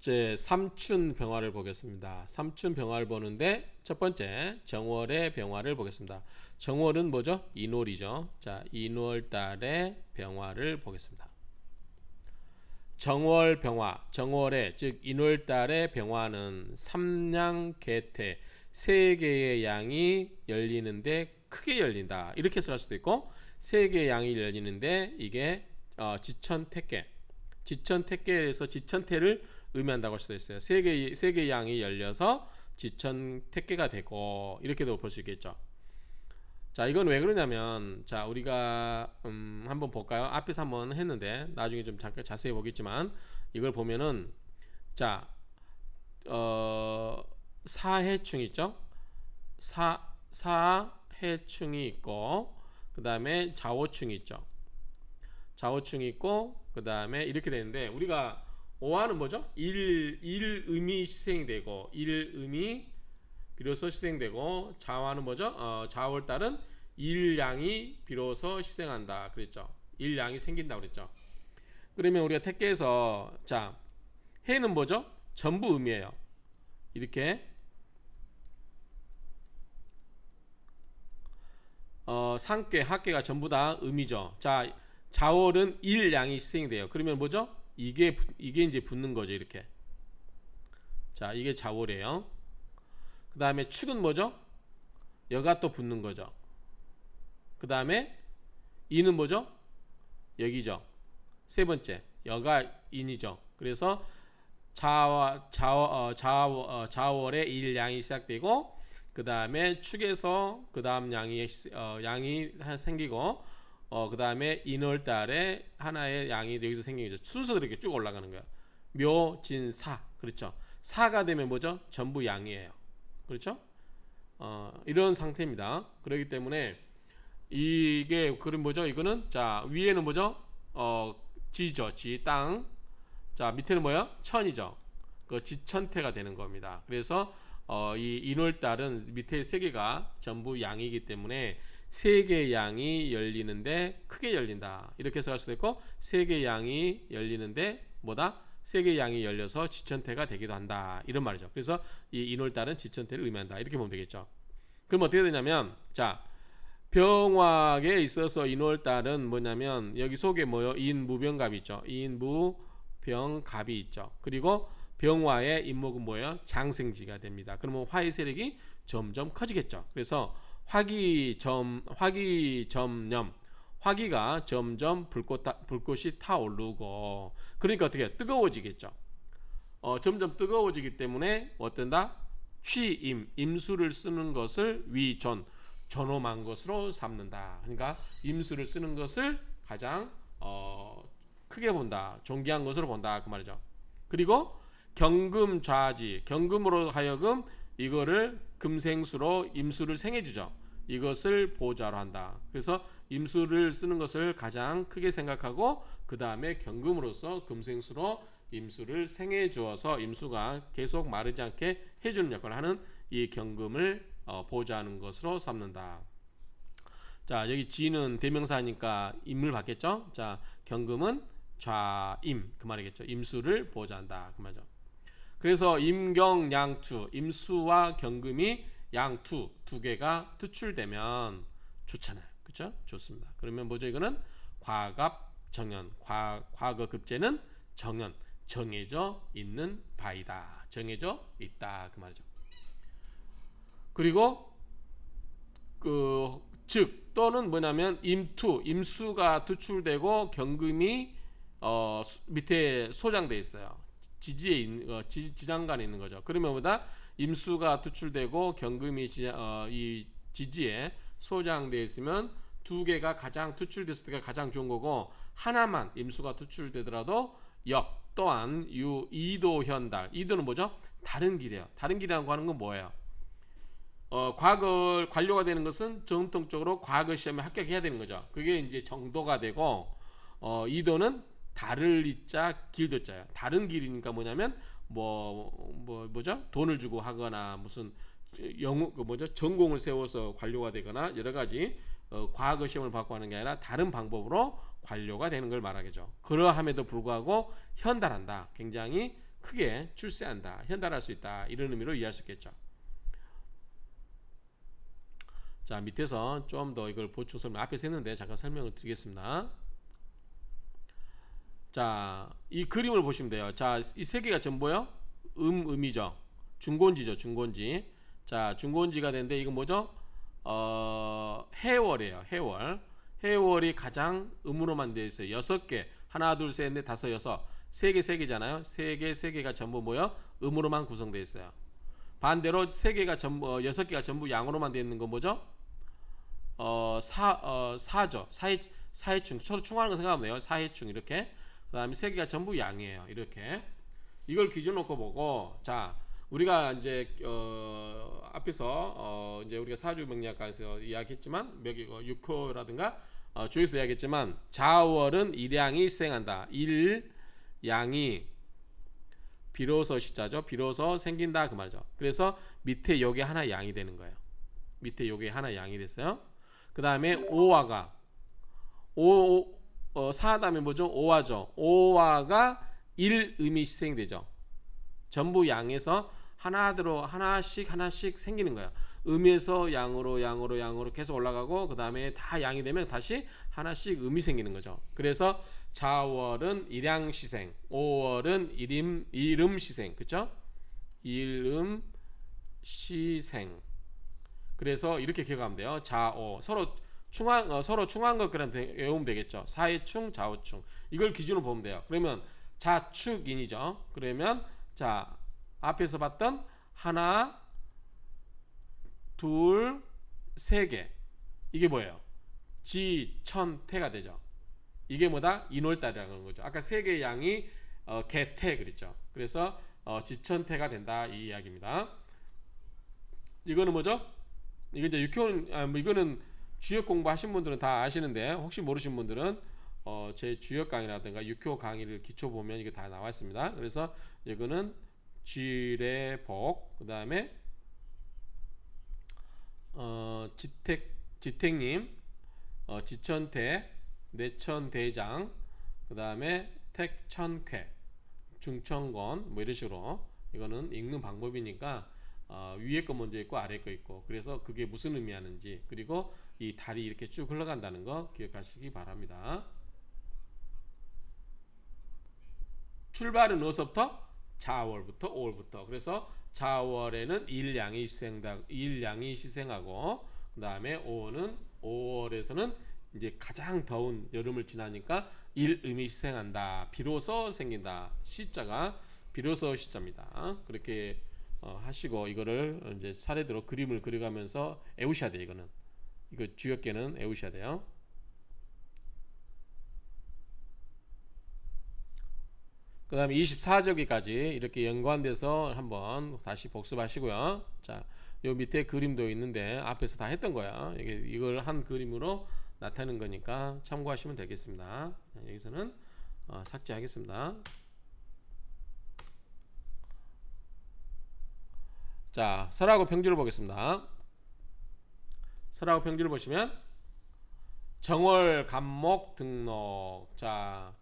이제 삼춘 병화를 보겠습니다. 삼춘 병화를 보는데 첫 번째 정월의 병화를 보겠습니다. 정월은 뭐죠? 인월이죠. 자, 인월 달의 병화를 보겠습니다. 정월 병화, 정월의 즉 인월 달의 병화는 삼양개태 세 개의 양이 열리는데 크게 열린다. 이렇게 쓸 수도 있고 세 개의 양이 열리는데 이게 지천태계, 지천태계에서 지천태를 의미한다고 할 수도 있어요. 세 개의 양이 열려서 지천태계가 되고 이렇게도 볼 수 있겠죠. 자, 이건 왜 그러냐면, 자, 우리가 한번 볼까요? 앞에서 한번 했는데 나중에 좀 잠깐 자세히 보겠지만 이걸 보면은 자, 사해충 있죠? 사해충이 있고 그 다음에 자오충이 있죠. 자오충이 있고 그 다음에 이렇게 되는데 우리가 오화는 뭐죠? 일음이 시생되고 일음이 비로소 시생되고 자화는 뭐죠? 자월달은 일양이 비로소 시생한다 그랬죠. 일양이 생긴다 그랬죠. 그러면 우리가 택계에서 자 해는 뭐죠? 전부 음이에요. 이렇게 상계 합계가 전부 다 음이죠. 자 자월은 일양이 시생돼요. 그러면 뭐죠? 이게 이제 붙는 거죠. 이렇게. 자 이게 자월이에요. 그 다음에 축은 뭐죠? 여가 또 붙는 거죠. 그 다음에 인은 뭐죠? 여기죠. 세 번째 여가 인이죠. 그래서 자월에 일양이 시작되고 그 다음에 축에서 그 다음 양이 생기고 그 다음에 인월달에 하나의 양이 여기서 생기죠. 순서대로 이렇게 쭉 올라가는 거예요. 묘, 진, 사. 그렇죠. 사가 되면 뭐죠? 전부 양이에요. 그렇죠? 이런 상태입니다. 그렇기 때문에 이게 그럼 뭐죠? 이거는 자 위에는 뭐죠? 지죠, 지 땅. 자 밑에는 뭐야? 천이죠. 그 지천태가 되는 겁니다. 그래서 이 인월달은 밑에 세 개가 전부 양이기 때문에 세 개의 양이 열리는데 크게 열린다. 이렇게 해서 할 수도 있고 세 개의 양이 열리는데 뭐다? 세 개의 양이 열려서 지천태가 되기도 한다. 이런 말이죠. 그래서 이 인월달은 지천태를 의미한다. 이렇게 보면 되겠죠. 그럼 어떻게 되냐면 자 병화에 있어서 인월달은 뭐냐면 여기 속에 뭐요? 인무병갑이 있죠. 인무병갑이 있죠. 그리고 병화의 인목은 뭐예요? 장생지가 됩니다. 그러면 화의 세력이 점점 커지겠죠. 그래서 화기점염 화기가 점점 불꽃이 타오르고 그러니까 어떻게 뜨거워지겠죠. 점점 뜨거워지기 때문에 어떤다? 취임 임수를 쓰는 것을 존엄한 것으로 삼는다. 그러니까 임수를 쓰는 것을 가장 크게 본다. 존귀한 것으로 본다. 그 말이죠. 그리고 경금좌지 경금으로 하여금 이거를 금생수로 임수를 생해주죠. 이것을 보좌로 한다. 그래서 임수를 쓰는 것을 가장 크게 생각하고 그 다음에 경금으로서 금생수로 임수를 생해 주어서 임수가 계속 마르지 않게 해주는 역할을 하는 이 경금을 보좌하는 것으로 삼는다. 자 여기 지는 대명사니까 임을 받겠죠. 자 경금은 좌임 그 말이겠죠. 임수를 보좌한다 그 말이죠. 그래서 임경양투 임수와 경금이 양투 두 개가 투출되면 좋잖아요. 그렇죠? 좋습니다. 그러면 뭐죠? 이거는 과갑정연 과거 급제는 정연 정해져 있는 바이다. 정해져 있다 그 말이죠. 그리고 즉 또는 뭐냐면 임수가 투출되고 경금이 밑에 소장돼 있어요. 지지에 지장간에 있는 거죠. 그러면 보다 임수가 투출되고 경금이 이 지지에 소장되어 있으면 두 개가 가장 투출됐을 때가 가장 좋은 거고 하나만 임수가 투출되더라도 역 또한 이도현달 이도는 뭐죠? 다른 길이에요. 다른 길이라고 하는 건 뭐예요? 과거 관료가 되는 것은 전통적으로 과거 시험에 합격해야 되는 거죠. 그게 이제 정도가 되고 이도는 다를 이자 길도자예요. 다른 길이니까 뭐냐면 뭐죠? 돈을 주고 하거나 무슨 전공을 세워서 관료가 되거나 여러 가지 과거 시험을 받고 하는 게 아니라 다른 방법으로 관료가 되는 걸 말하겠죠. 그러함에도 불구하고 현달한다. 굉장히 크게 출세한다, 현달할 수 있다, 이런 의미로 이해할 수 있겠죠. 자, 밑에서 좀 더 이걸 보충 설명 앞에서 했는데 잠깐 설명을 드리겠습니다. 자, 이 그림을 보시면 돼요. 자, 이 세 개가 전부요? 음이죠. 중곤지죠, 중곤지. 자, 중곤지가 되는데 이건 뭐죠? 해월이에요. 해월. 해월이 가장 음으로만 되어 있어요. 6개. 하나, 둘, 셋, 넷, 다섯, 여섯. 3개, 3개잖아요. 3개, 3개가 전부 뭐요? 음으로만 구성되어 있어요. 반대로 3개가 전부 6개가 전부 양으로만 되어 있는 건 뭐죠? 사죠. 사해충. 서로 충하는 거 생각하면 돼요. 사해충 이렇게. 그다음에 3개가 전부 양이에요. 이렇게. 이걸 기준 놓고 보고, 자, 우리가 이제 앞에서 이제 우리가 사주 명리학과에서 이야기했지만 몇 6호라든가 주에서 이야기했지만 자월은 일양이 생한다. 일양이 비로소 시자죠. 비로소 생긴다 그 말이죠. 그래서 밑에 요게 하나 양이 되는 거예요. 밑에 요게 하나 양이 됐어요. 그 다음에 오화가 사 다음에 뭐죠? 오화죠. 오화가 일음이 시생되죠. 전부 양에서 하나대로 하나씩 생기는 거예요. 음에서 양으로 계속 올라가고 그 다음에 다 양이 되면 다시 하나씩 음이 생기는 거죠. 그래서 자월은 일양시생, 오월은 일음시생, 그렇죠? 일음시생. 그래서 이렇게 기억하면 돼요. 자오 서로 충한 것 그냥 외우면 되겠죠. 사해충, 자오충. 이걸 기준으로 보면 돼요. 그러면 자축인이죠. 그러면 자 앞에서 봤던 하나, 둘, 세 개. 이게 뭐예요? 지천태가 되죠. 이게 뭐다? 인월달이라는 거죠. 아까 세 개의 양이 개태 그랬죠. 그래서 지천태가 된다 이 이야기입니다. 이거는 뭐죠? 이거 이제 육효는 이거는 주역 공부하신 분들은 다 아시는데 혹시 모르신 분들은 제 주역 강의라든가 육효 강의를 기초 보면 이게 다 나와 있습니다. 그래서 이거는 지례복, 그 다음에 지택님, 지천태, 내천대장, 그 다음에 택천쾌, 중천건 뭐 이런 식으로 이거는 읽는 방법이니까 위에 거 먼저 있고 아래 거 있고 그래서 그게 무슨 의미하는지 그리고 이 달이 이렇게 쭉 흘러간다는 거 기억하시기 바랍니다. 출발은 어디서부터? 자월부터 5월부터. 그래서 자월에는 일양이 시생하고 그 다음에 5월에서는 이제 가장 더운 여름을 지나니까 일음이 시생한다. 비로소 생긴다. 시자가 비로소 시자입니다. 그렇게 하시고 이거를 이제 차례대로 그림을 그려가면서 외우셔야 돼요. 이거 주역계는 외우셔야 돼요. 그 다음에 24저기까지 이렇게 연관돼서 한번 다시 복습하시고요. 자, 요 밑에 그림도 있는데 앞에서 다 했던 거야. 이걸 한 그림으로 나타내는 거니까 참고하시면 되겠습니다. 여기서는 삭제하겠습니다. 자, 설하고 평지를 보겠습니다. 설하고 평지를 보시면 정월, 간목, 등록. 자,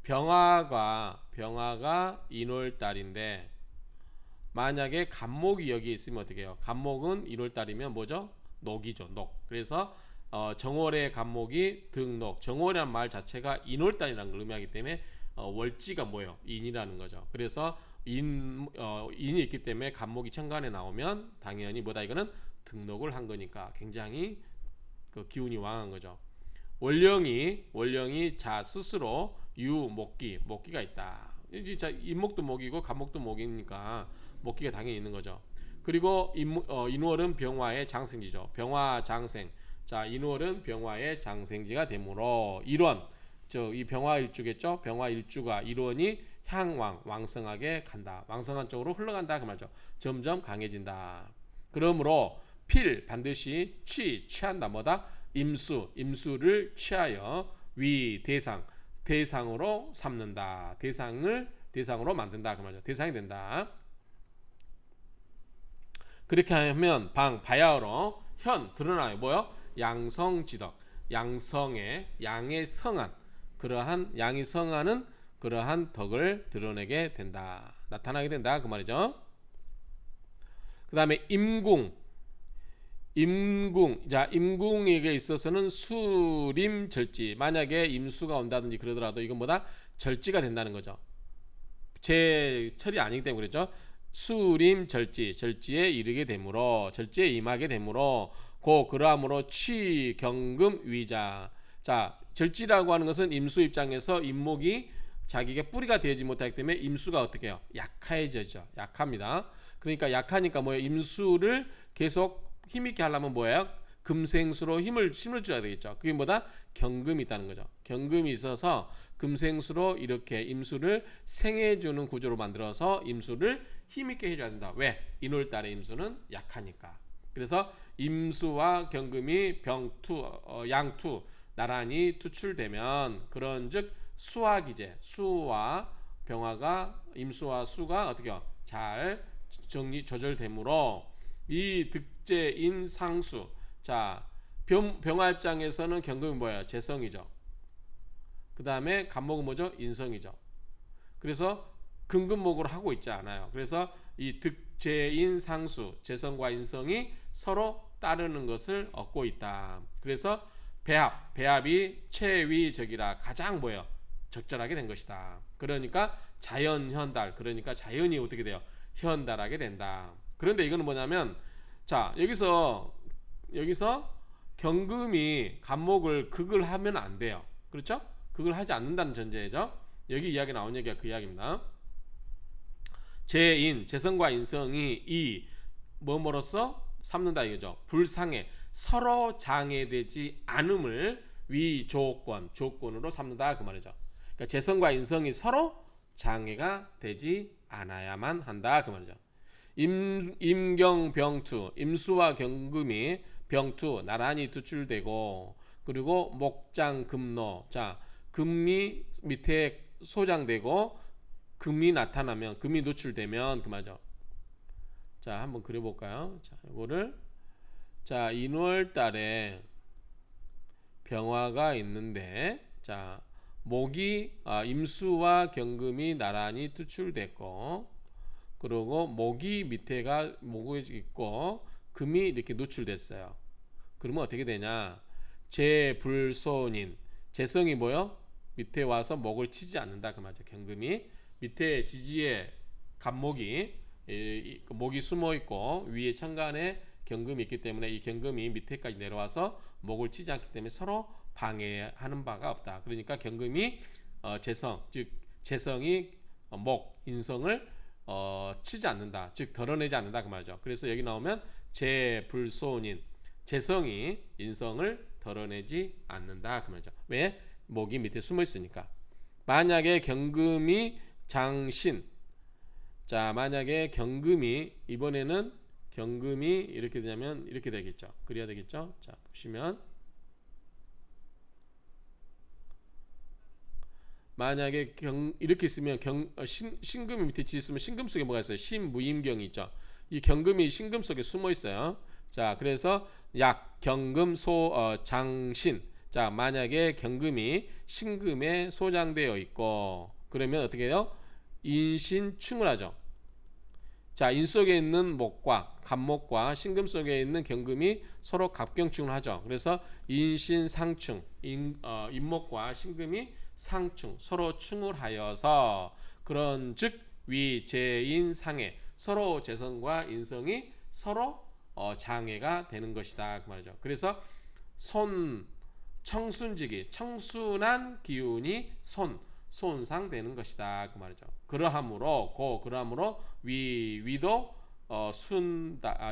병화가 인월달인데 만약에 간목이 여기 있으면 어떻게 해요? 간목은 인월달이면 뭐죠? 녹이죠, 녹. 그래서 정월의 간목이 등록. 정월이라는 말 자체가 인월달이라는 걸 의미하기 때문에 월지가 뭐예요? 인이라는 거죠. 그래서 인이 있기 때문에 간목이 천간에 나오면 당연히 뭐다? 이거는 등록을 한 거니까 굉장히 그 기운이 왕한 거죠. 월령이 자 스스로 목기가 있다. 이제 인목도 목이고 간목도 목이니까 목기가 당연히 있는 거죠. 그리고 인월은 병화의 장생지죠. 병화 장생. 자, 인월은 병화의 장생지가 되므로 일원, 이 병화 일주겠죠. 병화 일주가 일원이 향왕 왕성하게 간다. 왕성한 쪽으로 흘러간다 그 말이죠. 점점 강해진다. 그러므로 필 반드시 취한다. 뭐다? 임수를 취하여 대상으로 삼는다. 대상으로 만든다 그 말이죠. 대상이 된다. 그렇게 하면 바야흐로 현 드러나요. 뭐요? 양성지덕. 양의 성한 그러한 양이 성하는 그러한 덕을 드러내게 된다. 나타나게 된다 그 말이죠. 그 다음에 임궁. 자, 임궁에게 있어서는 수림절지. 만약에 임수가 온다든지 그러더라도 이건 뭐다? 절지가 된다는 거죠. 제철이 아니기 때문에 그렇죠. 수림절지, 절지에 이르게 되므로, 절지에 임하게 되므로 그러함으로 취경금 위자. 자, 절지라고 하는 것은 임수 입장에서 임목이 자기가 뿌리가 되지 못하기 때문에 임수가 어떻게 해요? 약해져죠. 약합니다. 그러니까 약하니까 뭐예요? 임수를 계속 힘있게 하려면 뭐예요? 금생수로 힘을 줘야 되겠죠. 그게 뭐다? 경금이 있다는 거죠. 경금이 있어서 금생수로 이렇게 임수를 생해주는 구조로 만들어서 임수를 힘있게 해줘야 된다. 왜? 인월달의 임수는 약하니까. 그래서 임수와 경금이 양투 나란히 투출되면 그런즉 수화기제, 수와 병화가 임수와 수가 어떻게 해요? 잘 조절되므로 이 득제인 상수. 자, 병화 입장에서는 경금이 뭐예요? 재성이죠. 그 다음에 간목은 뭐죠? 인성이죠. 그래서 근근목으로 하고 있지 않아요. 그래서 이 득제인 상수, 재성과 인성이 서로 따르는 것을 얻고 있다. 그래서 배합이 최위적이라 가장 뭐예요? 적절하게 된 것이다. 그러니까 자연현달, 그러니까 자연이 어떻게 돼요? 현달하게 된다. 그런데 이거는 뭐냐면, 자, 여기서 경금이 간목을 극을 하면 안 돼요. 그렇죠? 극을 하지 않는다는 전제죠. 여기 이야기 나온 얘기가 그 이야기입니다. 재성과 인성이 뭐뭐로써 삼는다 이거죠. 불상해, 서로 장애되지 않음을 조건으로 삼는다 그 말이죠. 그러니까 재성과 인성이 서로 장애가 되지 않아야만 한다 그 말이죠. 임경병투, 임수와 경금이 병투 나란히 투출되고, 그리고 목장금노. 자, 금이 밑에 소장되고 금이 나타나면, 금이 노출되면 그 말이죠. 자, 한번 그려볼까요? 자, 이거를, 자, 인월달에 병화가 있는데, 자, 임수와 경금이 나란히 투출됐고, 그리고 목이 있고 금이 이렇게 노출됐어요. 그러면 어떻게 되냐? 재불손인, 재성이 뭐요? 밑에 와서 목을 치지 않는다 그 말이죠. 경금이 밑에 지지에 간목이 목이 숨어 있고 위에 천간에 경금이 있기 때문에 이 경금이 밑에까지 내려와서 목을 치지 않기 때문에 서로 방해하는 바가 없다. 그러니까 경금이 재성, 즉 재성이 인성을 치지 않는다, 즉 덜어내지 않는다 그 말이죠. 그래서 여기 나오면 재불손인, 재성이 인성을 덜어내지 않는다 그 말이죠. 왜? 목이 밑에 숨어 있으니까. 만약에 경금이 장신, 자, 만약에 경금이 이번에는 경금이 이렇게 되냐면 이렇게 되겠죠. 그래야 되겠죠. 자, 보시면 만약에 이렇게 있으면 신금이 밑에 있으면 신금 속에 뭐가 있어요? 신무임경이 있죠. 이 경금이 신금 속에 숨어 있어요. 자, 그래서 경금 장신. 자, 만약에 경금이 신금에 소장되어 있고, 그러면 어떻게 해요? 인신충을 하죠. 자, 인 속에 있는 간목과 신금 속에 있는 경금이 서로 갑경충을 하죠. 그래서 인신상충, 인목과 신금이 상충, 서로 충을 하여서 그런즉 위재인상해, 서로 재성과 인성이 서로 장애가 되는 것이다 그 말이죠. 그래서 청순지기, 청순한 기운이 손상되는 것이다 그 말이죠. 그러함으로 위도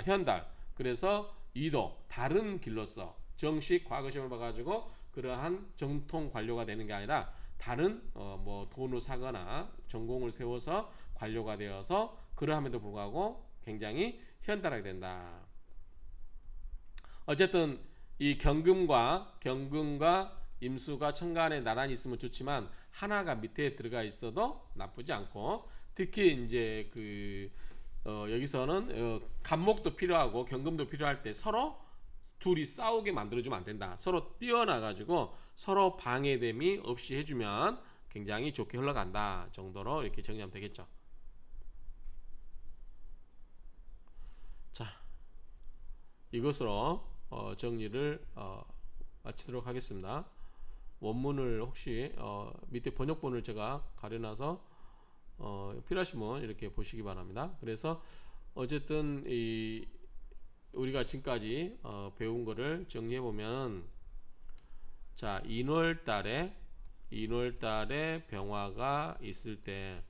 현달, 그래서 위도 다른 길로서 정식 과거시험을 봐가지고 그러한 정통 관료가 되는 게 아니라 다른 돈을 사거나 전공을 세워서 관료가 되어서 그러함에도 불구하고 굉장히 현달하게 된다. 어쨌든 이 경금과 임수가 천간에 나란히 있으면 좋지만 하나가 밑에 들어가 있어도 나쁘지 않고, 특히 이제 여기서는 간목도 필요하고 경금도 필요할 때 서로 둘이 싸우게 만들어주면 안 된다. 서로 뛰어나가지고 서로 방해됨이 없이 해주면 굉장히 좋게 흘러간다 정도로 이렇게 정리하면 되겠죠. 이것으로 정리를 마치도록 하겠습니다. 원문을 혹시 밑에 번역본을 제가 가려놔서 필요하시면 이렇게 보시기 바랍니다. 그래서 어쨌든 우리가 지금까지 배운 거를 정리해 보면, 자, 인월달에 병화가 있을 때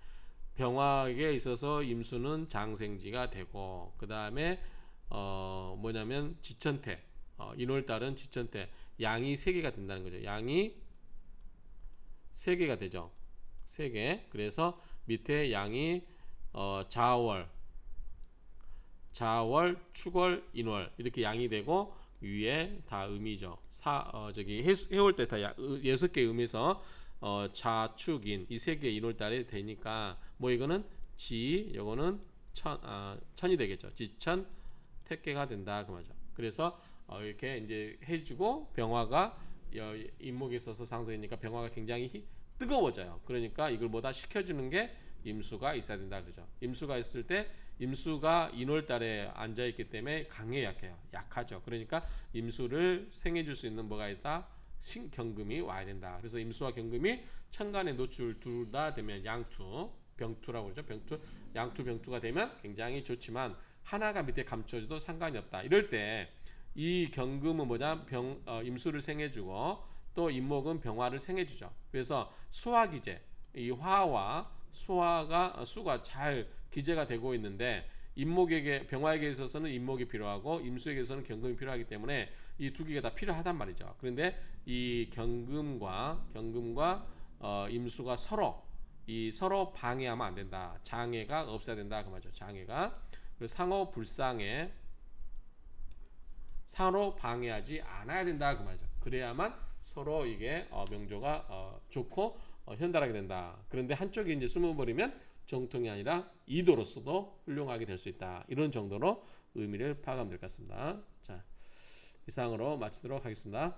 병화에 있어서 임수는 장생지가 되고, 그 다음에 뭐냐면 지천태, 인월달은 지천태, 양이 3개가 된다는 거죠. 양이 3개가 되죠. 3개. 그래서 밑에 양이 자월, 축월, 인월 이렇게 양이 되고, 위에 다 음이죠. 해올 때 다 6개 음에서 자축인 이 3개 인월달에 되니까 뭐 이거는 요거는 천이 되겠죠. 지천 택계가 된다 그 말이죠. 그래서 이렇게 이제 해주고, 병화가 임목에 있어서 상승이니까 병화가 굉장히 뜨거워져요. 그러니까 이걸 뭐다 식혀주는 게 임수가 있어야 된다 그러죠. 임수가 있을 때, 임수가 인월달에 앉아 있기 때문에 강해, 약하죠. 그러니까 임수를 생해줄 수 있는 뭐가 있다? 경금이 와야 된다. 그래서 임수와 경금이 천간에 노출 둘 다 되면 양투, 병투라고 그러죠. 병투가 되면 굉장히 좋지만 하나가 밑에 감춰져도 상관이 없다. 이럴 때 이 경금은 뭐냐? 임수를 생해주고 또 임목은 병화를 생해주죠. 그래서 수화기제, 이 화와 수가 잘 기제가 되고 있는데, 병화에게 있어서는 임목이 필요하고 임수에게 있어서는 경금이 필요하기 때문에 이 두 개가 다 필요하단 말이죠. 그런데 이 경금과 임수가 서로 방해하면 안 된다. 장애가 없어야 된다 그 말이죠. 장애가. 그리고 상호 불상에 서로 방해하지 않아야 된다 그 말이죠. 그래야만 서로 이게 명조가 좋고 현달하게 된다. 그런데 한쪽이 이제 숨어버리면 정통이 아니라 이도로서도 훌륭하게 될 수 있다. 이런 정도로 의미를 파악하면 될 것 같습니다. 자, 이상으로 마치도록 하겠습니다.